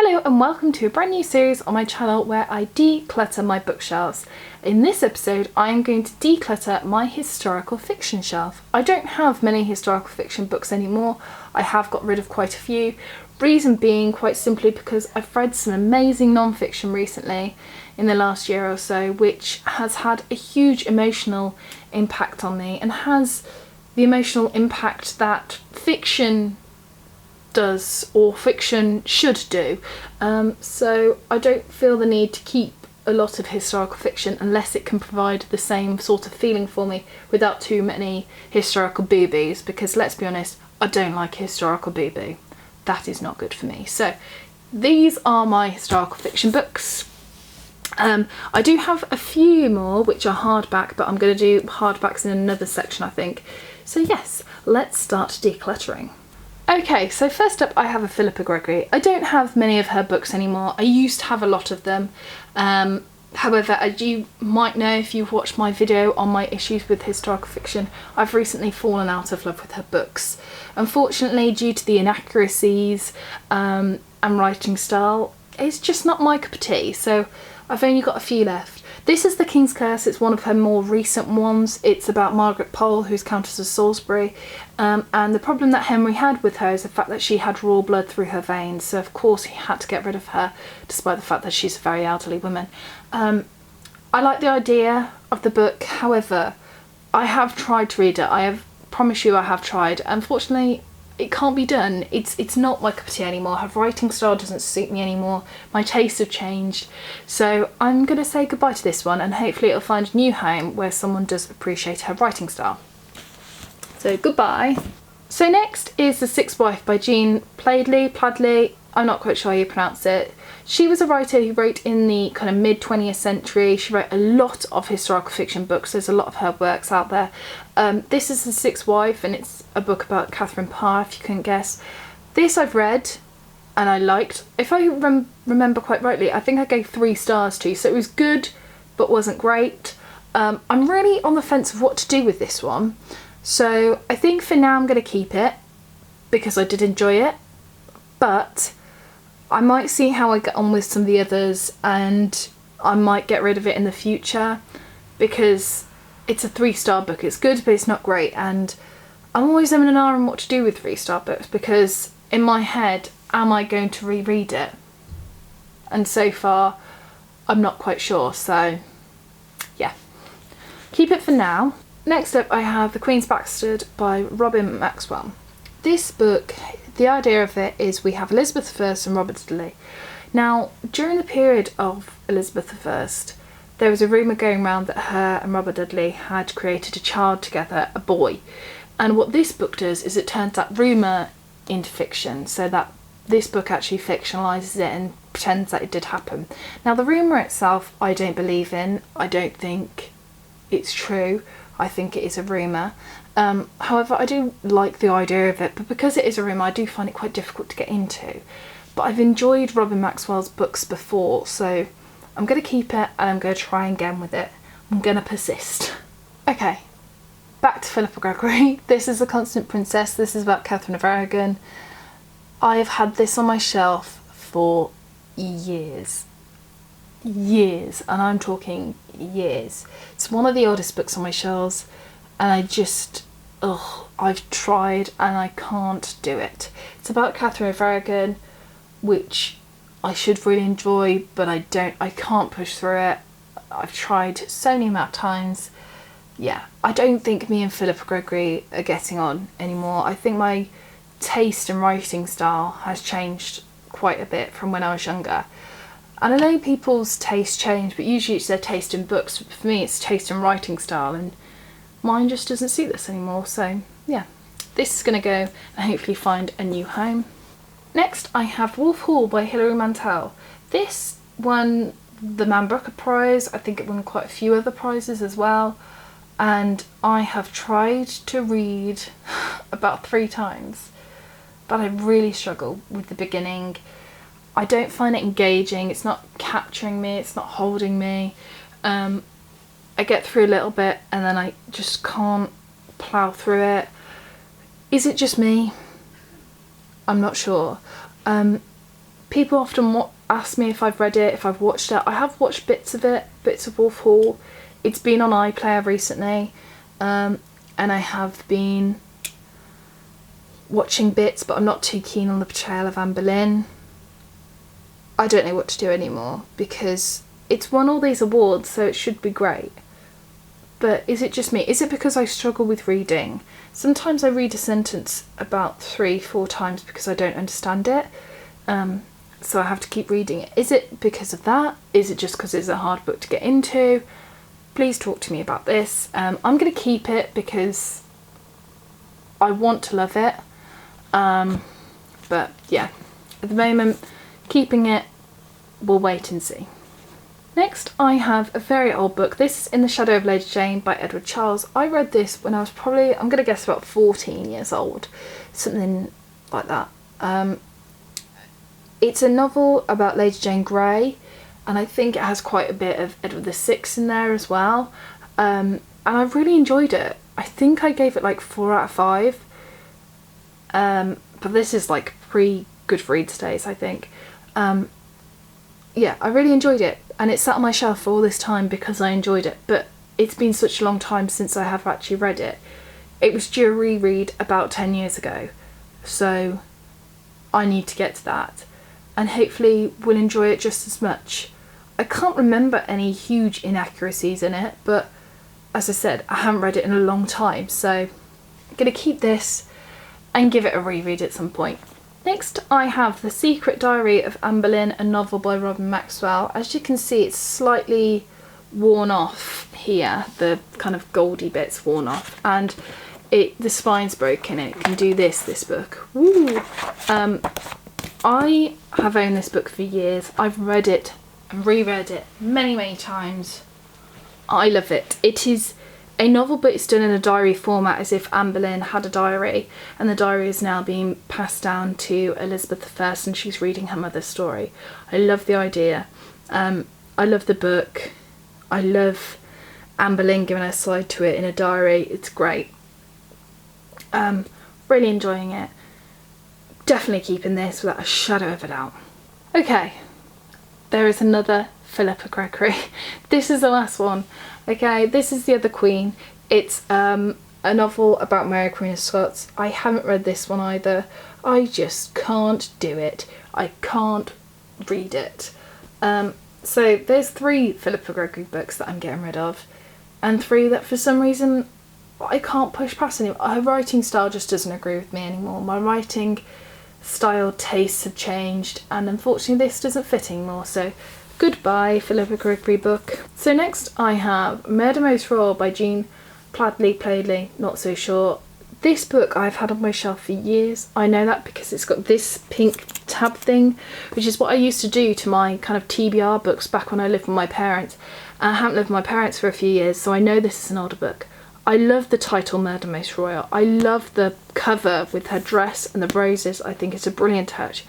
Hello and welcome to a brand new series on my channel where I declutter my bookshelves. In this episode I am going to declutter my historical fiction shelf. I don't have many historical fiction books anymore. I have got rid of quite a few. Reason being quite simply because I've read some amazing non-fiction recently in the last year or so, which has had a huge emotional impact on me and has the emotional impact that fiction does or fiction should do. So I don't feel the need to keep a lot of historical fiction unless it can provide the same sort of feeling for me without too many historical boobies, because let's be honest, I don't like historical boo-boo. That is not good for me. So these are my historical fiction books. I do have a few more which are hardback, but I'm going to do hardbacks in another section I think. So yes, let's start decluttering. Okay, so first up I have a Philippa Gregory. I don't have many of her books anymore. I used to have a lot of them. However, as you might know if you've watched my video on my issues with historical fiction, I've recently fallen out of love with her books. Unfortunately, due to the inaccuracies and writing style, it's just not my cup of tea, so I've only got a few left. This is The King's Curse. It's one of her more recent ones. It's about Margaret Pole, who's Countess of Salisbury, and the problem that Henry had with her is the fact that she had raw blood through her veins, so of course he had to get rid of her, despite the fact that she's a very elderly woman. I like the idea of the book, however, I have tried to read it. Promise you I have tried. Unfortunately, it can't be done. It's not my cup of tea anymore. Her writing style doesn't suit me anymore. My tastes have changed. So I'm going to say goodbye to this one, and hopefully it'll find a new home where someone does appreciate her writing style. So goodbye. So next is The Sixth Wife by Jean Pladley. I'm not quite sure how you pronounce it. She was a writer who wrote in the kind of mid-20th century. She wrote a lot of historical fiction books. There's a lot of her works out there. This is The Sixth Wife, and it's a book about Catherine Parr, if you couldn't guess. This I've read and I liked. If I remember quite rightly, I think I gave 3 stars to, so it was good but wasn't great. I'm really on the fence of what to do with this one. So I think for now I'm going to keep it because I did enjoy it, but I might see how I get on with some of the others, and I might get rid of it in the future because it's a 3-star book. It's good but it's not great, and I'm always having an hour on what to do with 3-star books because in my head, am I going to reread it? And so far I'm not quite sure, so yeah, keep it for now. Next up I have The Queen's Bastard by Robin Maxwell. This book, the idea of it is we have Elizabeth I and Robert Dudley. Now, during the period of Elizabeth I, there was a rumour going around that her and Robert Dudley had created a child together, a boy. And what this book does is it turns that rumour into fiction, so that this book actually fictionalises it and pretends that it did happen. Now, the rumour itself I don't believe in. I don't think it's true. I think it is a rumour. However, I do like the idea of it, but because it is a rumour I do find it quite difficult to get into. But I've enjoyed Robin Maxwell's books before, so I'm going to keep it and I'm going to try again with it. I'm going to persist. Okay, back to Philippa Gregory. This is The Constant Princess. This is about Catherine of Aragon. I have had this on my shelf for years, and I'm talking years. It's one of the oldest books on my shelves, and I've tried and I can't do it. It's about Catherine of Aragon, which I should really enjoy, but I can't push through it. I've tried so many amount of times. Yeah, I don't think me and Philippa Gregory are getting on anymore. I think my taste and writing style has changed quite a bit from when I was younger. And I know people's taste change, but usually it's their taste in books. For me, it's taste in writing style, and mine just doesn't suit this anymore. So yeah, this is going to go and hopefully find a new home. Next, I have Wolf Hall by Hilary Mantel. This won the Man Booker Prize. I think it won quite a few other prizes as well. And I have tried to read about 3 times, but I really struggle with the beginning. I don't find it engaging. It's not capturing me. It's not holding me. I get through a little bit and then I just can't plough through it. Is it just me? I'm not sure. People often ask me if I've read it, if I've watched it. I have watched bits of it, bits of Wolf Hall. It's been on iPlayer recently, and I have been watching bits, but I'm not too keen on the portrayal of Anne Boleyn. I don't know what to do anymore, because it's won all these awards, so it should be great. But is it just me? Is it because I struggle with reading? Sometimes I read a sentence about 3-4 times because I don't understand it. So I have to keep reading it. Is it because of that? Is it just because it's a hard book to get into? Please talk to me about this. I'm going to keep it because I want to love it. But yeah, at the moment, keeping it, we'll wait and see. Next, I have a very old book. This is In the Shadow of Lady Jane by Edward Charles. I read this when I was probably, I'm going to guess, about 14 years old. Something like that. It's a novel about Lady Jane Grey, and I think it has quite a bit of Edward VI in there as well. And I really enjoyed it. I think I gave it like 4 out of 5. But this is like pre-Goodreads days, I think. Yeah, I really enjoyed it, and it sat on my shelf for all this time because I enjoyed it, but it's been such a long time since I have actually read it. It was due a reread about 10 years ago, so I need to get to that, and hopefully we'll enjoy it just as much. I can't remember any huge inaccuracies in it, but as I said, I haven't read it in a long time, so I'm going to keep this and give it a reread at some point. Next, I have The Secret Diary of Anne Boleyn, a novel by Robin Maxwell. As you can see, it's slightly worn off here, the kind of goldy bit's worn off, and the spine's broken, and it can do this book. Woo! I have owned this book for years. I've read it and reread it many times. I love it. It is a novel, but it's done in a diary format, as if Anne Boleyn had a diary, and the diary is now being passed down to Elizabeth I, and she's reading her mother's story. I love the idea. I love the book. I love Anne Boleyn giving her side to it in a diary. It's great. Really enjoying it. Definitely keeping this without a shadow of a doubt. Okay, there is another Philippa Gregory. This is the last one. Okay, this is The Other Queen. It's a novel about Mary Queen of Scots. I haven't read this one either. I just can't do it. I can't read it. So there's 3 Philippa Gregory books that I'm getting rid of, and 3 that for some reason I can't push past anymore. Her writing style just doesn't agree with me anymore. My writing style tastes have changed, and unfortunately this doesn't fit anymore, so goodbye Philippa Gregory book. So next I have Murder Most Royal by Jean Pladley, not so sure. This book I've had on my shelf for years. I know that because it's got this pink tab thing, which is what I used to do to my kind of TBR books back when I lived with my parents. I haven't lived with my parents for a few years, so I know this is an older book. I love the title Murder Most Royal. I love the cover with her dress and the roses. I think it's a brilliant touch.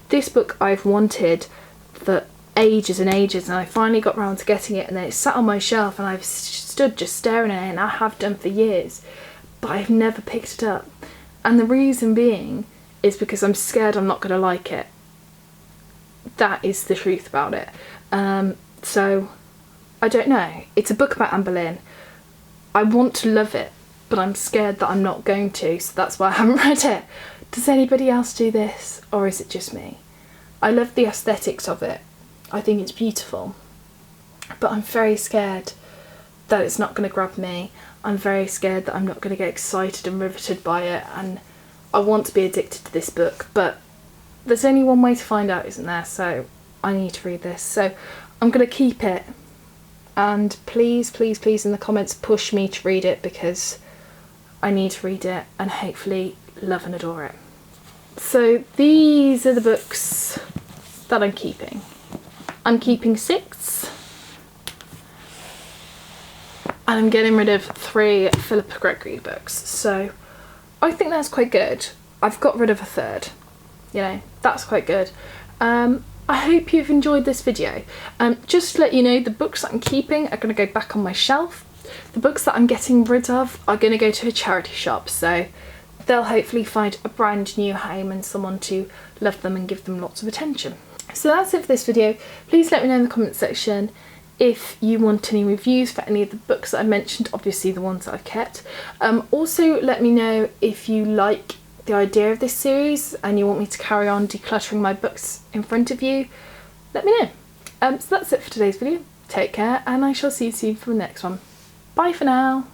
This book I've wanted for ages and ages, and I finally got around to getting it, and then it sat on my shelf and I've stood just staring at it, and I have done for years, but I've never picked it up. And the reason being is because I'm scared I'm not going to like it. That is the truth about it. So I don't know. It's a book about Anne Boleyn. I want to love it, but I'm scared that I'm not going to, so that's why I haven't read it. Does anybody else do this, or is it just me? I love the aesthetics of it. I think it's beautiful, but I'm very scared that it's not going to grab me. I'm very scared that I'm not going to get excited and riveted by it, and I want to be addicted to this book, but there's only one way to find out, isn't there? So I need to read this, so I'm going to keep it, and please in the comments push me to read it, because I need to read it and hopefully love and adore it. So these are the books that I'm keeping. I'm keeping 6, and I'm getting rid of 3 Philippa Gregory books, so I think that's quite good. I've got rid of a 3rd, you know, that's quite good. I hope you've enjoyed this video. Just to let you know, the books that I'm keeping are going to go back on my shelf. The books that I'm getting rid of are going to go to a charity shop, so they'll hopefully find a brand new home and someone to love them and give them lots of attention. So that's it for this video. Please let me know in the comment section if you want any reviews for any of the books that I mentioned, obviously the ones that I've kept. Also let me know if you like the idea of this series and you want me to carry on decluttering my books in front of you. Let me know. So that's it for today's video. Take care, and I shall see you soon for the next one. Bye for now.